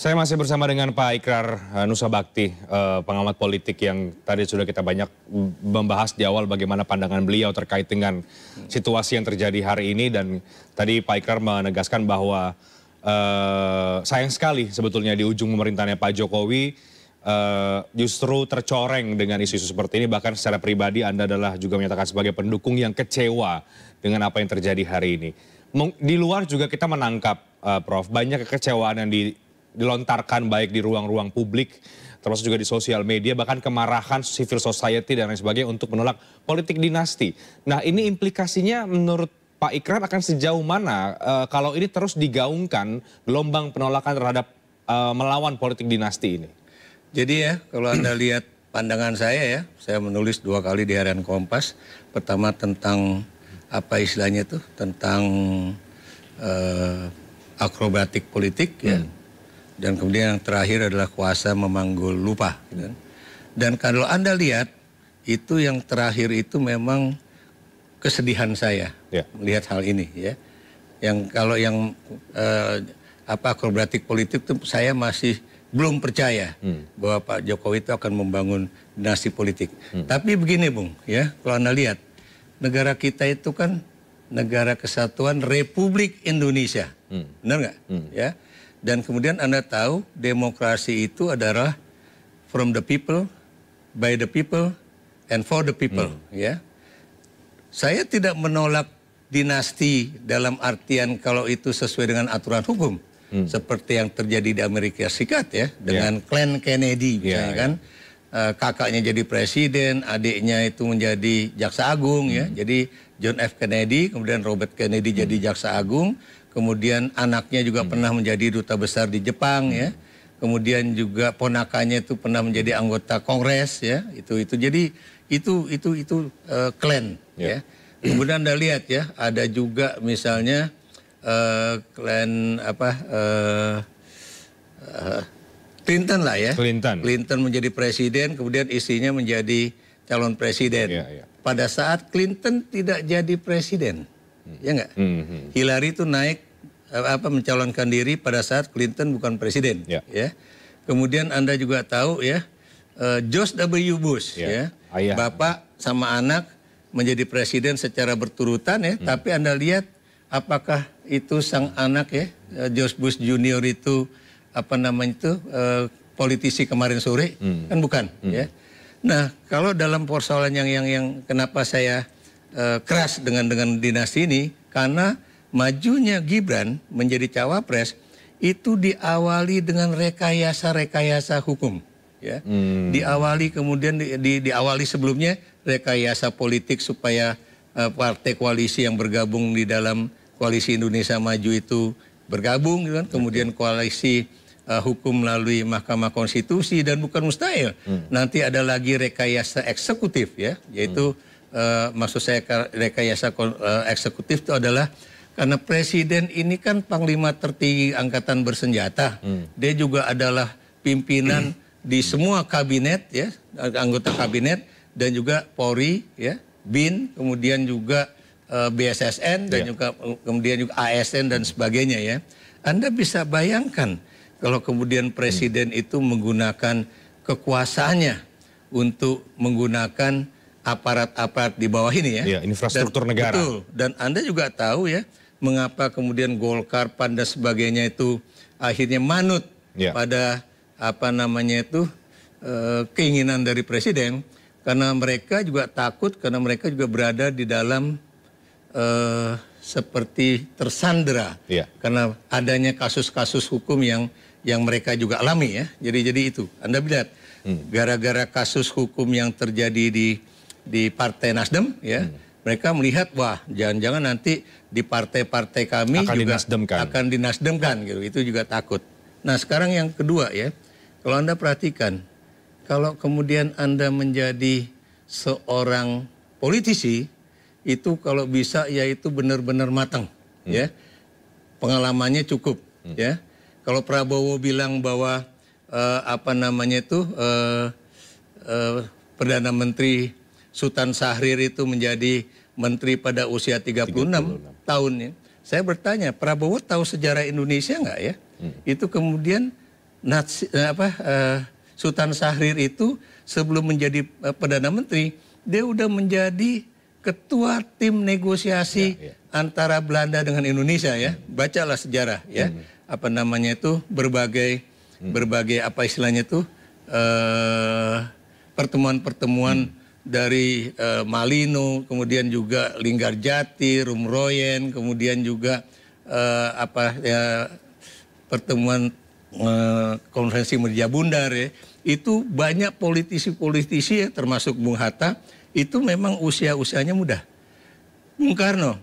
Saya masih bersama dengan Pak Ikrar Nusa Bakti, pengamat politik yang tadi sudah kita banyak membahas di awal bagaimana pandangan beliau terkait dengan situasi yang terjadi hari ini. Dan tadi Pak Ikrar menegaskan bahwa sayang sekali sebetulnya di ujung pemerintahnya Pak Jokowi justru tercoreng dengan isu-isu seperti ini. Bahkan secara pribadi Anda adalah juga menyatakan sebagai pendukung yang kecewa dengan apa yang terjadi hari ini. Di luar juga kita menangkap, Prof, banyak kekecewaan yang dilontarkan baik di ruang-ruang publik, termasuk juga di sosial media, bahkan kemarahan civil society dan lain sebagainya untuk menolak politik dinasti. Nah, ini implikasinya menurut Pak Ikrar akan sejauh mana kalau ini terus digaungkan gelombang penolakan terhadap melawan politik dinasti ini? Jadi ya, kalau Anda lihat pandangan saya ya, saya menulis 2 kali di Harian Kompas. Pertama tentang apa istilahnya itu, tentang akrobatik politik ya. Dan kemudian yang terakhir adalah kuasa memanggul lupa. Gitu. Dan kalau Anda lihat, itu yang terakhir itu memang kesedihan saya melihat hal ini ya. Yang kalau yang akrobatik politik itu saya masih belum percaya bahwa Pak Jokowi itu akan membangun dinasti politik. Tapi begini Bung ya, kalau Anda lihat, negara kita itu kan negara kesatuan Republik Indonesia. Benar nggak? Ya. Dan kemudian Anda tahu demokrasi itu adalah from the people, by the people, and for the people. Ya, saya tidak menolak dinasti dalam artian kalau itu sesuai dengan aturan hukum, seperti yang terjadi di Amerika Serikat ya, dengan klan Kennedy, misalnya kan, kakaknya jadi presiden, adiknya itu menjadi jaksa agung ya, jadi John F. Kennedy, kemudian Robert Kennedy jadi jaksa agung. Kemudian anaknya juga pernah menjadi duta besar di Jepang ya. Kemudian juga ponakannya itu pernah menjadi anggota Kongres ya. Jadi itu klan ya. Kemudian Anda lihat ya, ada juga misalnya klan Clinton lah ya. Clinton menjadi presiden, kemudian istrinya menjadi calon presiden. Pada saat Clinton tidak jadi presiden. Ya enggak? Hillary itu naik mencalonkan diri pada saat Clinton bukan presiden ya. Kemudian Anda juga tahu ya, George W. Bush ya, bapak sama anak menjadi presiden secara berturutan ya, tapi Anda lihat apakah itu sang anak ya, George Bush Junior itu politisi kemarin sore? Kan bukan ya. Nah, kalau dalam persoalan yang kenapa saya keras dengan dinasti ini, karena majunya Gibran menjadi cawapres itu diawali dengan rekayasa hukum, ya. Diawali kemudian diawali sebelumnya rekayasa politik supaya partai koalisi yang bergabung di dalam koalisi Indonesia Maju itu bergabung, gitu kan? Kemudian koalisi hukum melalui Mahkamah Konstitusi, dan bukan mustahil nanti ada lagi rekayasa eksekutif, ya, yaitu maksud saya rekayasa eksekutif itu adalah karena presiden ini kan panglima tertinggi angkatan bersenjata, dia juga adalah pimpinan di semua kabinet, ya, anggota kabinet, dan juga Polri, ya, BIN, kemudian juga BSSN, dan juga kemudian juga ASN dan sebagainya, ya. Anda bisa bayangkan kalau kemudian presiden itu menggunakan kekuasaannya untuk menggunakan aparat-aparat di bawah ini, ya, infrastruktur negara. Betul. Dan Anda juga tahu, ya, mengapa kemudian Golkar, PAN dan sebagainya itu akhirnya manut pada keinginan dari presiden, karena mereka juga takut, karena mereka juga berada di dalam seperti tersandera karena adanya kasus-kasus hukum yang mereka juga alami, ya. Jadi itu Anda lihat gara-gara kasus hukum yang terjadi di Partai Nasdem, ya. Mereka melihat, wah, jangan-jangan nanti di partai-partai kami akan dinasdemkan, gitu. Itu juga takut. Nah, sekarang yang kedua, ya, kalau Anda perhatikan, kalau kemudian Anda menjadi seorang politisi, itu kalau bisa yaitu benar-benar matang, ya, pengalamannya cukup, ya. Kalau Prabowo bilang bahwa Perdana Menteri Sultan Syahrir itu menjadi menteri pada usia 36 tahun, ya. Saya bertanya, Prabowo tahu sejarah Indonesia nggak, ya? Itu kemudian Sultan Syahrir itu sebelum menjadi Perdana Menteri, dia udah menjadi ketua tim negosiasi antara Belanda dengan Indonesia ya. Bacalah sejarah ya. Apa namanya itu berbagai apa istilahnya itu pertemuan-pertemuan dari Malino, kemudian juga Linggarjati, Rumroyen, kemudian juga pertemuan konferensi Meja Bundar ya. Itu banyak politisi-politisi ya, termasuk Bung Hatta, itu memang usia-usianya muda. Bung Karno,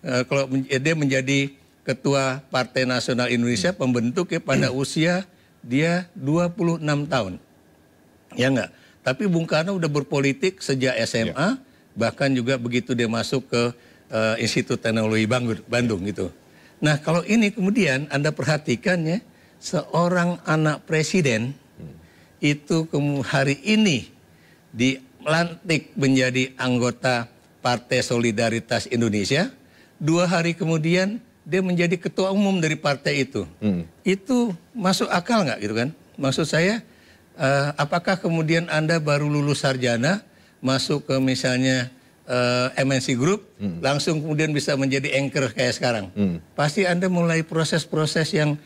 kalau dia menjadi Ketua Partai Nasional Indonesia pembentuk ya, pada usia dia 26 tahun. Ya enggak? Tapi Bung Karno udah berpolitik sejak SMA, bahkan juga begitu dia masuk ke Institut Teknologi Bandung gitu. Nah kalau ini kemudian Anda perhatikan ya, seorang anak presiden itu hari ini dilantik menjadi anggota Partai Solidaritas Indonesia. 2 hari kemudian dia menjadi ketua umum dari partai itu. Itu masuk akal nggak gitu kan? Maksud saya, apakah kemudian Anda baru lulus sarjana, masuk ke misalnya MNC Group, langsung kemudian bisa menjadi anchor kayak sekarang? Pasti Anda mulai proses-proses yang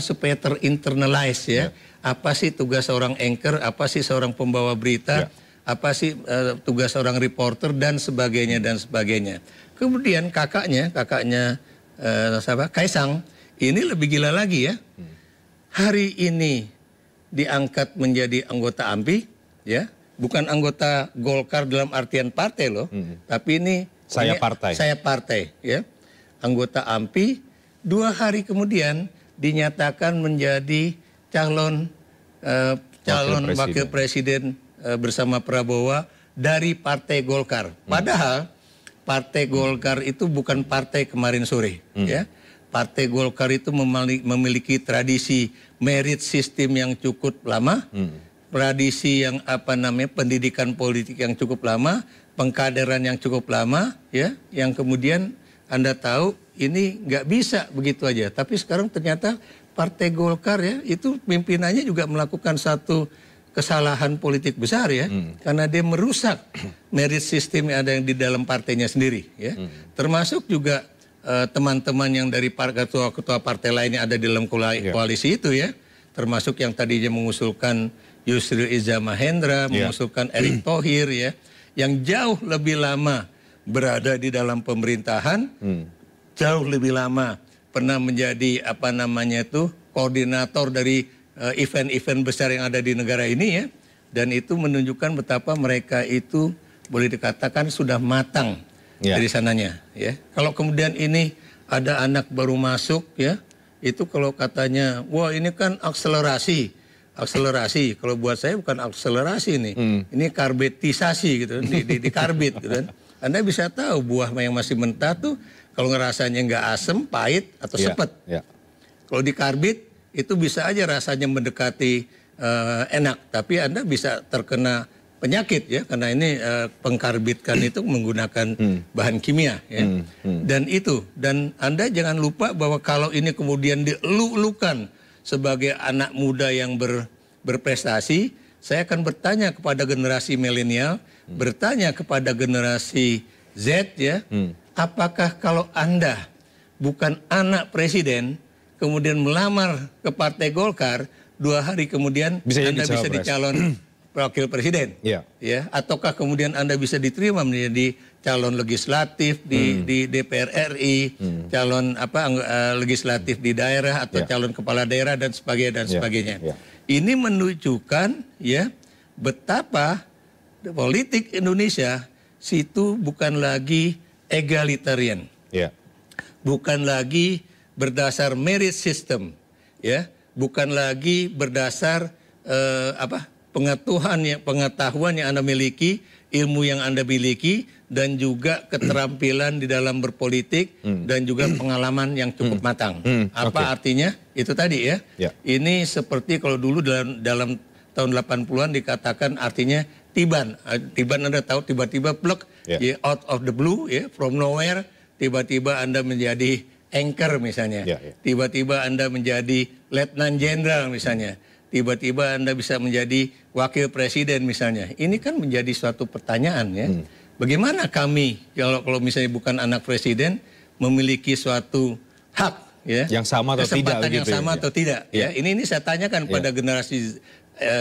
supaya terinternalize ya. Apa sih tugas seorang anchor, apa sih seorang pembawa berita, apa sih tugas seorang reporter dan sebagainya dan sebagainya. Kemudian kakaknya Kaisang ini lebih gila lagi ya. Hari ini diangkat menjadi anggota AMPI ya, bukan anggota Golkar dalam artian partai loh, tapi ini saya partai ya. Anggota AMPI, 2 hari kemudian dinyatakan menjadi calon wakil presiden bersama Prabowo dari Partai Golkar. Padahal Partai Golkar itu bukan partai kemarin sore ya. Partai Golkar itu memiliki tradisi merit system yang cukup lama, tradisi yang pendidikan politik yang cukup lama, pengkaderan yang cukup lama ya, yang kemudian Anda tahu ini nggak bisa begitu aja. Tapi sekarang ternyata Partai Golkar ya, itu pimpinannya juga melakukan satu kesalahan politik besar ya, karena dia merusak merit system yang ada yang di dalam partainya sendiri ya. Termasuk juga teman-teman yang dari ketua-ketua partai lainnya ada di dalam koalisi itu ya, termasuk yang tadinya mengusulkan Yusril Iza Mahendra, mengusulkan Erick Thohir ya, yang jauh lebih lama berada di dalam pemerintahan, jauh lebih lama pernah menjadi koordinator dari event-event besar yang ada di negara ini ya, dan itu menunjukkan betapa mereka itu boleh dikatakan sudah matang dari sananya ya. Kalau kemudian ini ada anak baru masuk ya, itu kalau katanya wah ini kan akselerasi, kalau buat saya bukan akselerasi nih, ini karbetisasi gitu, di karbit gitu kan. Anda bisa tahu buah yang masih mentah tuh kalau ngerasanya nggak asem, pahit atau sepet. Kalau di karbit itu bisa aja rasanya mendekati enak, tapi Anda bisa terkena penyakit ya, karena ini pengkarbitkan itu menggunakan bahan kimia ya. Dan Anda jangan lupa bahwa kalau ini kemudian dielu-elukan sebagai anak muda yang berprestasi, saya akan bertanya kepada generasi milenial, bertanya kepada generasi Z ya, apakah kalau Anda bukan anak presiden kemudian melamar ke Partai Golkar, 2 hari kemudian Anda bisa dicalon wakil presiden, ya? Ataukah kemudian Anda bisa diterima menjadi calon legislatif di DPR RI, calon legislatif di daerah atau calon kepala daerah dan sebagainya. Ini menunjukkan ya betapa politik Indonesia situ bukan lagi egalitarian, bukan lagi berdasar merit system, ya, bukan lagi berdasar pengetahuan yang Anda miliki, ilmu yang Anda miliki, dan juga keterampilan di dalam berpolitik dan juga pengalaman yang cukup matang. Apa artinya? Itu tadi ya. Ini seperti kalau dulu dalam tahun 80-an dikatakan artinya tiban. Tiban Anda tahu, tiba-tiba plek, out of the blue, ya, from nowhere, tiba-tiba Anda menjadi anchor misalnya. Tiba-tiba Anda menjadi letnan jenderal misalnya. Tiba-tiba Anda bisa menjadi wakil presiden misalnya. Ini kan menjadi suatu pertanyaan ya. Bagaimana kami kalau misalnya bukan anak presiden memiliki suatu hak ya, yang sama atau tidak, kesempatan yang sama atau tidak ya. Ini saya tanyakan pada generasi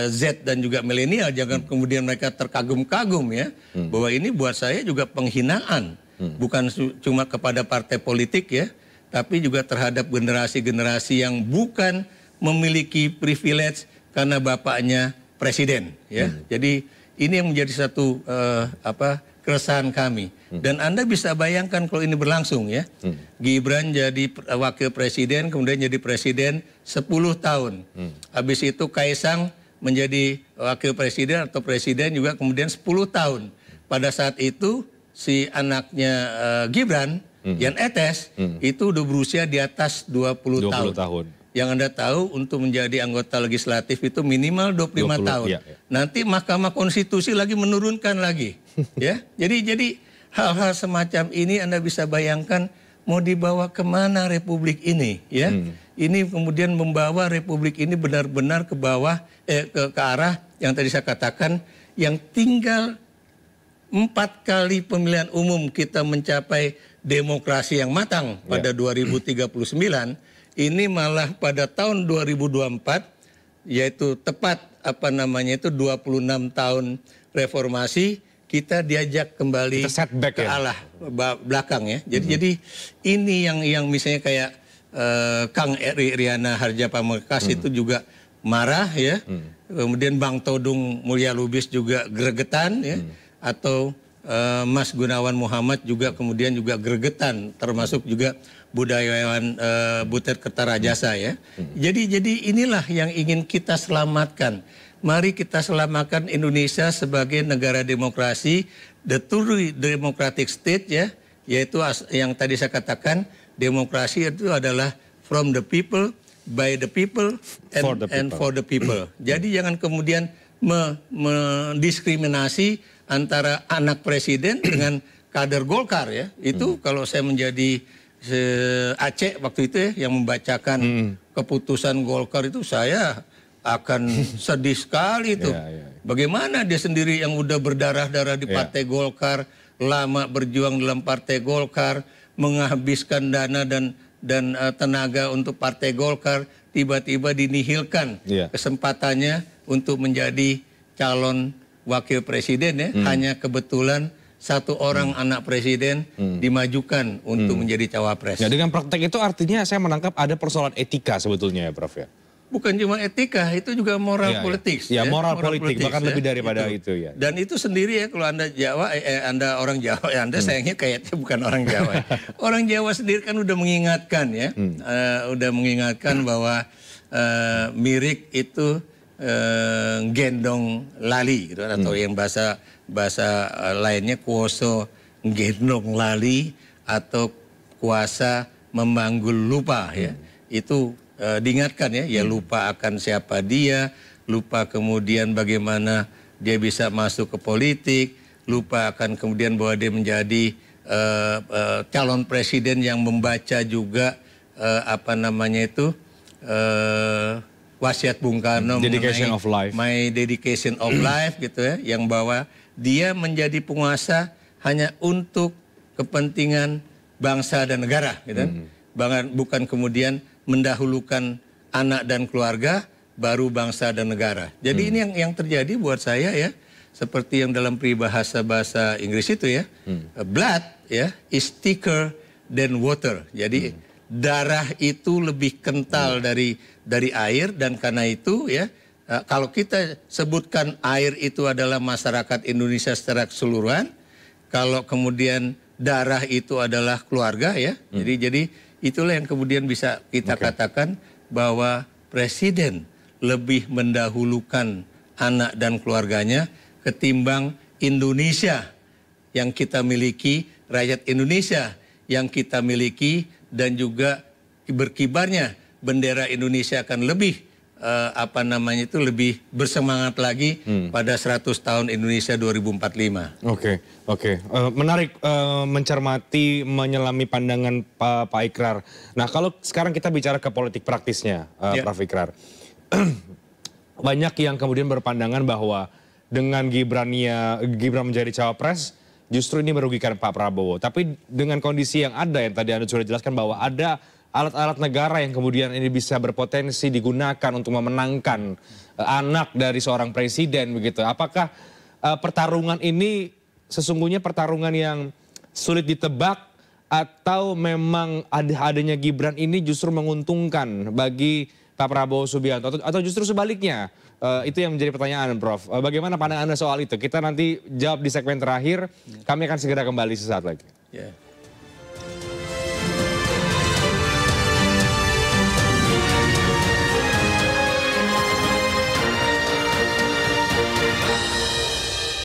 Z dan juga milenial, jangan kemudian mereka terkagum-kagum ya, bahwa ini buat saya juga penghinaan, bukan cuma kepada partai politik ya, tapi juga terhadap generasi-generasi yang bukan memiliki privilege karena bapaknya presiden ya. Jadi ini yang menjadi satu keresahan kami. Dan Anda bisa bayangkan kalau ini berlangsung ya. Gibran jadi wakil presiden, kemudian jadi presiden 10 tahun. Habis itu Kaisang menjadi wakil presiden atau presiden juga kemudian 10 tahun. Pada saat itu si anaknya Gibran, Jan Etes, itu udah berusia di atas 20 tahun. Yang Anda tahu untuk menjadi anggota legislatif itu minimal 25 tahun. Nanti Mahkamah Konstitusi lagi menurunkan lagi. Ya, jadi hal-hal semacam ini Anda bisa bayangkan mau dibawa kemana Republik ini ya. Ini kemudian membawa Republik ini benar-benar ke bawah ke arah yang tadi saya katakan, yang tinggal 4 kali pemilihan umum kita mencapai demokrasi yang matang pada 2039, ini malah pada tahun 2024 yaitu tepat 26 tahun reformasi, kita diajak kembali ke arah belakang ya. Jadi ini yang misalnya kayak Kang Riana Harja Pamungkas itu juga marah ya. Kemudian Bang Todung Mulya Lubis juga gregetan ya. Atau Mas Gunawan Muhammad juga kemudian juga gregetan, termasuk juga budayawan Butet Kertarajasa ya. Jadi inilah yang ingin kita selamatkan. Mari kita selamatkan Indonesia sebagai negara demokrasi, the truly democratic state ya, yaitu yang tadi saya katakan, demokrasi itu adalah from the people, by the people, and for the people. Jadi jangan kemudian mendiskriminasi antara anak presiden dengan kader Golkar ya. Itu kalau saya menjadi Aceh waktu itu ya, yang membacakan keputusan Golkar itu, saya akan sedih sekali itu. Bagaimana dia sendiri yang udah berdarah-darah di Partai Golkar, lama berjuang dalam Partai Golkar, menghabiskan dana dan tenaga untuk Partai Golkar, tiba-tiba dinihilkan kesempatannya untuk menjadi calon wakil presiden ya. Hanya kebetulan satu orang anak presiden dimajukan untuk menjadi cawapres. Ya, dengan praktek itu artinya saya menangkap ada persoalan etika sebetulnya ya Prof ya. Bukan cuma etika, itu juga moral politik. Ya, moral politik, bahkan lebih daripada itu ya. Dan itu sendiri ya, kalau Anda Jawa, Anda orang Jawa, ya Anda sayangnya kayaknya bukan orang Jawa. Orang Jawa sendiri kan udah mengingatkan ya, udah mengingatkan bahwa mirik itu gendong lali gitu, atau yang bahasa lainnya kuoso gendong lali atau kuasa memanggul lupa ya. Itu diingatkan ya, lupa akan siapa dia, lupa kemudian bagaimana dia bisa masuk ke politik, lupa akan kemudian bahwa dia menjadi calon presiden yang membaca juga wasiat Bung Karno, Dedication of Life, My Dedication of Life gitu ya, yang bahwa dia menjadi penguasa hanya untuk kepentingan bangsa dan negara gitu. Bukan kemudian mendahulukan anak dan keluarga, baru bangsa dan negara. Jadi ini yang terjadi buat saya ya, seperti yang dalam peribahasa bahasa Inggris itu ya, blood ya is thicker than water. Jadi darah itu lebih kental dari air, dan karena itu ya, kalau kita sebutkan air itu adalah masyarakat Indonesia secara keseluruhan, kalau kemudian darah itu adalah keluarga ya, jadi itulah yang kemudian bisa kita katakan bahwa presiden lebih mendahulukan anak dan keluarganya ketimbang Indonesia yang kita miliki, rakyat Indonesia yang kita miliki, dan juga berkibarnya bendera Indonesia akan lebih apa namanya itu lebih bersemangat lagi pada 100 tahun Indonesia 2045. Oke. Menarik mencermati, menyelami pandangan Pak Ikrar. Nah, kalau sekarang kita bicara ke politik praktisnya, Prof. Ikrar. Banyak yang kemudian berpandangan bahwa dengan Gibran menjadi cawapres, justru ini merugikan Pak Prabowo. Tapi dengan kondisi yang ada, yang tadi Anda sudah jelaskan bahwa ada alat-alat negara yang kemudian ini bisa berpotensi digunakan untuk memenangkan anak dari seorang presiden begitu. Apakah pertarungan ini sesungguhnya pertarungan yang sulit ditebak atau memang adanya Gibran ini justru menguntungkan bagi Pak Prabowo Subianto atau justru sebaliknya? Itu yang menjadi pertanyaan, Prof. Bagaimana pandangan Anda soal itu? Kita nanti jawab di segmen terakhir. Kami akan segera kembali sesaat lagi.